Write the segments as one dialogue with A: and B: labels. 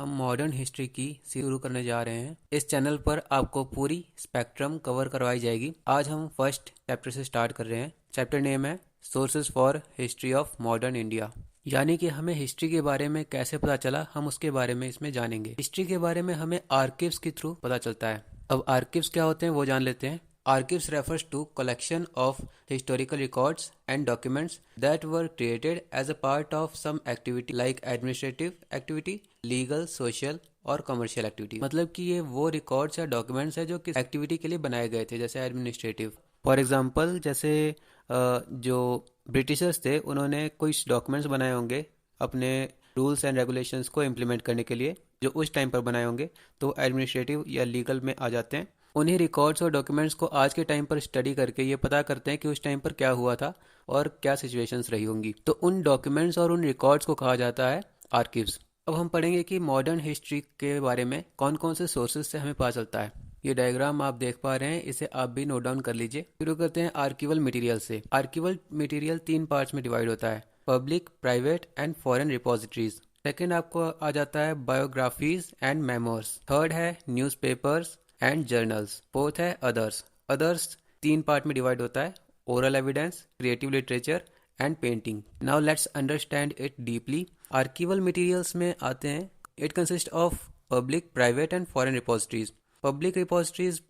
A: हम modern history की शुरू करने जा रहे हैं। इस चैनल पर आपको पूरी स्पेक्ट्रम कवर करवाई जाएगी। आज हम फर्स्ट चैप्टर से स्टार्ट कर रहे हैं। चैप्टर नेम है sources for history of modern India, यानी कि हमें हिस्ट्री के बारे में कैसे पता चला, हम उसके बारे में इसमें जानेंगे। हिस्ट्री के बारे में हमें आर्किव्स के थ्रू पता चलता है। अब आर्किव्स क्या होते हैं वो जान लेते हैं। Archives refers to collection of historical records and documents that were created as a part of some activity like administrative activity, legal, social और commercial activity। मतलब कि ये वो records या documents है जो किस activity के लिए बनाए गए थे, जैसे administrative। For example, जैसे जो ब्रिटिशर्स थे उन्होंने कुछ डॉक्यूमेंट्स बनाए होंगे अपने रूल्स एंड रेगुलेशंस को इम्प्लीमेंट करने के लिए, जो उस टाइम पर बनाए होंगे, तो एडमिनिस्ट्रेटिव या लीगल में आ जाते हैं। उन्हीं रिकॉर्ड्स और डॉक्यूमेंट्स को आज के टाइम पर स्टडी करके ये पता करते हैं कि उस टाइम पर क्या हुआ था और क्या सिचुएशंस रही होंगी। तो उन डॉक्यूमेंट्स और उन रिकॉर्ड्स को कहा जाता है आर्किव्स। अब हम पढ़ेंगे कि मॉडर्न हिस्ट्री के बारे में कौन कौन से सोर्सेज से हमें पता चलता है। ये डायग्राम आप देख पा रहे हैं, इसे आप भी नोट डाउन कर लीजिए। शुरू करते हैं आर्किवल मटेरियल से। आर्किवल मटेरियल 3 पार्ट्स में डिवाइड होता है: public, private and foreign repositories. Second आपको आ जाता है बायोग्राफीज एंड मेमोर्स। थर्ड है न्यूज़पेपर्स एंड जर्नल्स। फोर्थ है अदर्स। अदर्स 3 पार्ट में डिवाइड होता है: oral evidence, creative literature and painting. Now let's understand it deeply. Archival materials में आते हैं, it consist of public, private and foreign repositories. Public repositories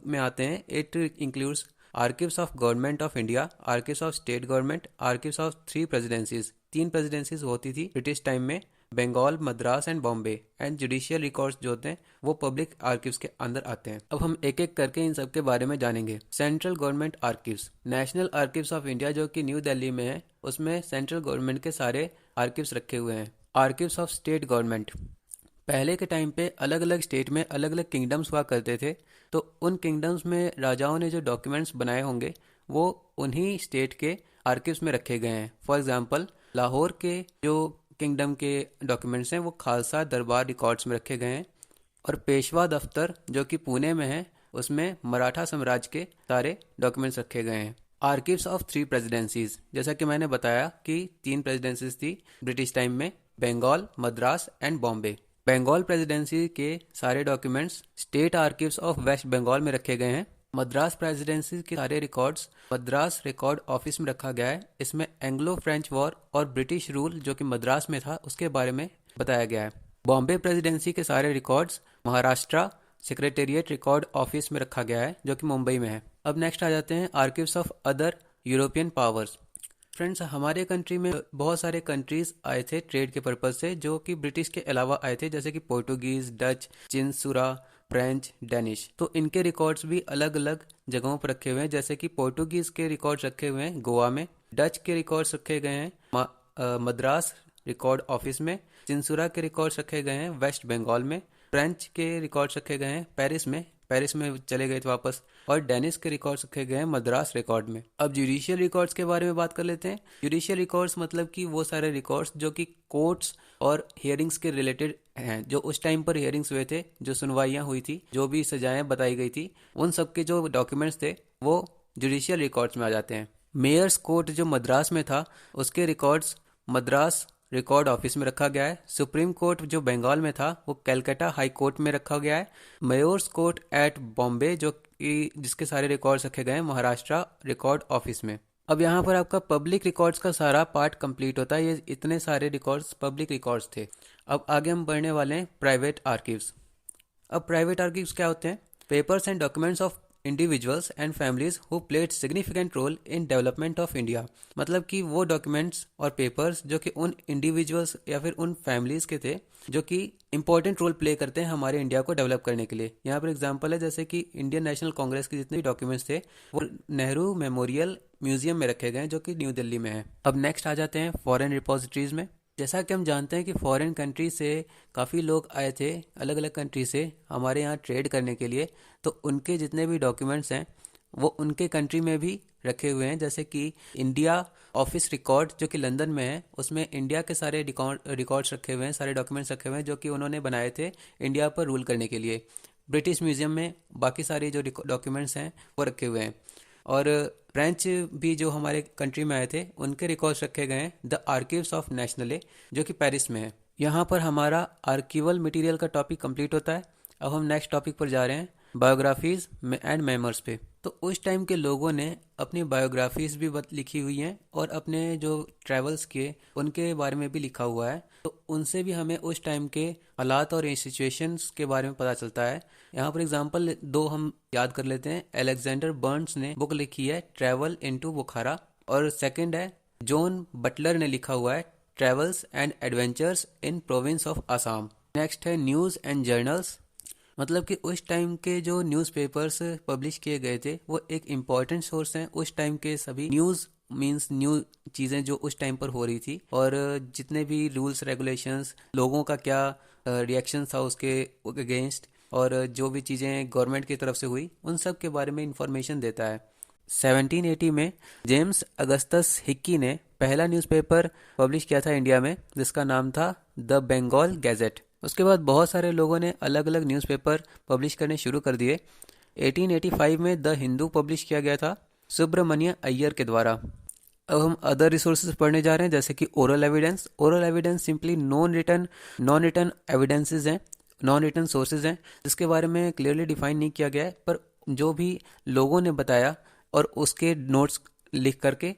A: में आते हैं, it includes archives of government of India, archives of state government, archives of 3 presidencies. 3 presidencies होती थी British time में: Bengal, Madras and Bombay. And judicial records जो होते हैं वो पब्लिक आर्किव्स के अंदर आते हैं। अब हम एक एक करके इन सब के बारे में जानेंगे। Central government archives. National archives of India जो कि न्यू दिल्ली में है, उसमें सेंट्रल गवर्नमेंट के सारे आर्किव्स रखे हुए हैं। Archives of state government. पहले के टाइम पे अलग अलग स्टेट में अलग अलग किंगडम्स हुआ करते थे, तो उन किंगडम्स में राजाओं ने जो डॉक्यूमेंट्स बनाए होंगे वो उन्हीं स्टेट के आर्किव्स में रखे गए हैं। फॉर एग्जांपल, लाहौर के जो किंगडम के डॉक्यूमेंट्स हैं वो खालसा दरबार रिकॉर्ड्स में रखे गए हैं, और पेशवा दफ्तर जो कि पुणे में है उसमें मराठा साम्राज्य के सारे डॉक्यूमेंट्स रखे गए हैं। Archives of 3 presidencies. जैसा कि मैंने बताया कि 3 प्रेसिडेंसीज थी ब्रिटिश टाइम में: बंगाल, मद्रास एंड बॉम्बे। बंगाल प्रेसिडेंसी के सारे documents state archives of West Bengal में रखे गए हैं। मद्रास प्रेसिडेंसी के सारे रिकॉर्ड्स मद्रास रिकॉर्ड ऑफिस में रखा गया है। इसमें एंग्लो फ्रेंच वॉर और ब्रिटिश रूल जो कि मद्रास में था उसके बारे में बताया गया है। बॉम्बे प्रेसिडेंसी के सारे records Maharashtra secretariat record office में रखा गया है जो कि मुंबई में है। अब नेक्स्ट आ जाते हैं archives of other European powers. Friends, हमारे कंट्री में बहुत सारे कंट्रीज आए थे ट्रेड के पर्पज से, जो कि ब्रिटिश के अलावा आए थे, जैसे कि Portuguese, Dutch, Chinsurah, French, Danish. तो इनके रिकॉर्ड्स भी अलग अलग जगहों पर रखे हुए हैं। जैसे कि पोर्टुगीज के रिकॉर्ड्स रखे हुए हैं गोवा में, डच के रिकॉर्ड्स रखे गए हैं मद्रास रिकॉर्ड ऑफिस में, चिनसुरा के रिकॉर्ड्स रखे गए हैं वेस्ट बंगाल में, फ्रेंच के रिकॉर्ड्स रखे गए हैं पेरिस में चले गए थे वापस, और डेनिस के रिकॉर्ड्स रखे गए हैं मद्रास रिकॉर्ड में। अब जुडिशियल रिकॉर्ड्स के बारे में बात कर लेते हैं। जुडिशियल रिकॉर्ड्स मतलब कि वो सारे रिकॉर्ड्स जो कि कोर्ट्स और हियरिंग्स के रिलेटेड हैं, जो उस टाइम पर हियरिंग्स हुए थे, जो सुनवाइयाँ हुई थी, जो भी सजाएं बताई गई थी, उन सब के जो डॉक्यूमेंट्स थे वो जुडिशियल रिकॉर्ड्स में आ जाते हैं। मेयर्स कोर्ट जो मद्रास में था उसके रिकॉर्ड्स मद्रास रिकॉर्ड ऑफिस में रखा गया है। सुप्रीम कोर्ट जो बंगाल में था वो कलकत्ता हाई कोर्ट में रखा गया है। मेयर्स कोर्ट एट बॉम्बे जो कि जिसके सारे रिकॉर्ड्स रखे गए हैं महाराष्ट्र रिकॉर्ड ऑफिस में। अब यहाँ पर आपका पब्लिक रिकॉर्ड्स का सारा पार्ट कंप्लीट होता है। ये इतने सारे रिकॉर्ड्स पब्लिक रिकॉर्ड्स थे। अब आगे हम बढ़ने वाले हैं प्राइवेट आर्किव्स। अब प्राइवेट आर्किव्स क्या होते हैं? Papers and documents of individuals and families who played significant role in development of India. मतलब कि वो डॉक्यूमेंट्स और पेपर्स जो कि उन इंडिविजुअल्स या फिर उन फैमिलीज के थे जो कि इंपॉर्टेंट रोल प्ले करते हैं हमारे इंडिया को डेवलप करने के लिए। यहाँ पर एग्जांपल है, जैसे कि इंडियन नेशनल कांग्रेस के जितने भी डॉक्यूमेंट्स थे वो नेहरू मेमोरियल म्यूजियम में रखे गए हैं जो कि न्यू दिल्ली में है। अब नेक्स्ट आ जाते हैं फॉरेन रिपोजिटरीज में। जैसा कि हम जानते हैं कि फॉरेन कंट्री से काफ़ी लोग आए थे, अलग अलग कंट्री से हमारे यहाँ ट्रेड करने के लिए, तो उनके जितने भी डॉक्यूमेंट्स हैं वो उनके कंट्री में भी रखे हुए हैं। जैसे कि इंडिया ऑफिस रिकॉर्ड जो कि लंदन में है, उसमें इंडिया के सारे रिकॉर्ड्स रखे हुए हैं, सारे डॉक्यूमेंट्स रखे हुए हैं जो कि उन्होंने बनाए थे इंडिया पर रूल करने के लिए। ब्रिटिश म्यूजियम में बाकी सारे जो डॉक्यूमेंट्स हैं वो रखे हुए हैं। और फ्रेंच भी जो हमारे कंट्री में आए थे उनके रिकॉर्ड्स रखे गए हैं द आर्किव्स ऑफ नेशनले जो कि पेरिस में है। यहाँ पर हमारा आर्कीवल मटेरियल का टॉपिक कंप्लीट होता है। अब हम नेक्स्ट टॉपिक पर जा रहे हैं, बायोग्राफीज एंड मेमोर्स पे। तो उस टाइम के लोगों ने अपनी बायोग्राफीज भी लिखी हुई हैं और अपने जो ट्रैवल्स के उनके बारे में भी लिखा हुआ है। तो उनसे भी हमें उस टाइम के हालात और सिचुएशंस के बारे में पता चलता है। यहाँ पर एग्जांपल दो हम याद कर लेते हैं। अलेक्जेंडर बर्न्स ने बुक लिखी है ट्रैवल इनटू बुखारा, और सेकंड है जॉन बटलर ने लिखा हुआ है travels and adventures in province of Assam. Next है न्यूज़ एंड जर्नल्स, मतलब कि उस टाइम के जो न्यूज़पेपर्स पब्लिश किए गए थे वो एक इम्पॉर्टेंट सोर्स हैं। उस टाइम के सभी न्यूज़ मींस न्यू चीज़ें जो उस टाइम पर हो रही थी, और जितने भी रूल्स रेगुलेशंस, लोगों का क्या रिएक्शन था उसके अगेंस्ट, और जो भी चीज़ें गवर्नमेंट की तरफ से हुई उन सब के बारे में इंफॉर्मेशन देता है। 1780 में जेम्स अगस्टस हिक्की ने पहला न्यूज़पेपर पब्लिश किया था इंडिया में, जिसका नाम था द बंगाल गैजेट। उसके बाद बहुत सारे लोगों ने अलग अलग न्यूज़पेपर पब्लिश करने शुरू कर दिए। 1885 में द हिंदू पब्लिश किया गया था सुब्रमण्य अय्यर के द्वारा। अब हम अदर रिसोर्सेज पढ़ने जा रहे हैं, जैसे कि oral evidence. Oral evidence simply non written evidences हैं, नॉन रिटन सोर्सेज हैं, जिसके बारे में क्लियरली डिफाइन नहीं किया गया है, पर जो भी लोगों ने बताया और उसके नोट्स लिख करके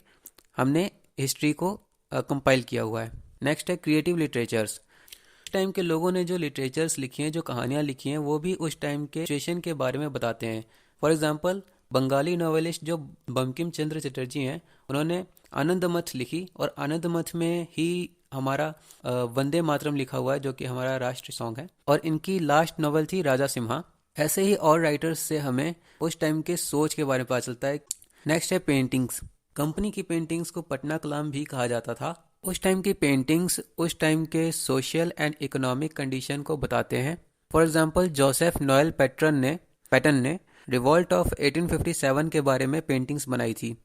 A: हमने हिस्ट्री को कंपाइल किया हुआ है। नेक्स्ट है क्रिएटिव लिटरेचर्स। उस टाइम के लोगों ने जो लिटरेचर्स लिखी हैं, जो कहानियाँ लिखी हैं, वो भी उस टाइम के सिचुएशन के बारे में बताते हैं। फॉर एग्जांपल बंगाली नॉवेलिस्ट जो बंकिम चंद्र चटर्जी हैं, उन्होंने आनंदमठ लिखी, और आनंदमठ में ही हमारा वंदे मातरम लिखा हुआ है, जो कि हमारा राष्ट्रीय सॉन्ग है, और इनकी लास्ट नॉवल थी राजा सिम्हा। ऐसे ही और राइटर्स से हमें उस टाइम के सोच के बारे में पता चलता है। नेक्स्ट है पेंटिंग्स। कंपनी की पेंटिंग्स को पटना कलाम भी कहा जाता था। उस टाइम की पेंटिंग्स उस टाइम के सोशल एंड इकोनॉमिक कंडीशन को बताते हैं। For example Joseph Noel Patton ने रिवॉल्ट ऑफ 1857 के बारे में पेंटिंग्स बनाई थी।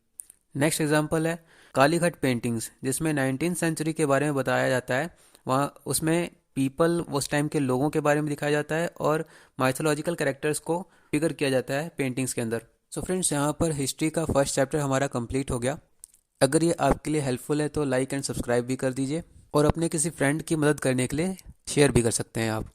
A: नेक्स्ट एग्जांपल है कालीघाट पेंटिंग्स, जिसमें 19th सेंचुरी के बारे में बताया जाता है। वहाँ उसमें पीपल, उस टाइम के लोगों के बारे में दिखाया जाता है, और माइथोलॉजिकल कैरेक्टर्स को फिगर किया जाता है पेंटिंग्स के अंदर। सो फ्रेंड्स, यहाँ पर हिस्ट्री का फर्स्ट चैप्टर हमारा कंप्लीट हो गया। अगर ये आपके लिए हेल्पफुल है तो लाइक एंड सब्सक्राइब भी कर दीजिए, और अपने किसी फ्रेंड की मदद करने के लिए शेयर भी कर सकते हैं आप।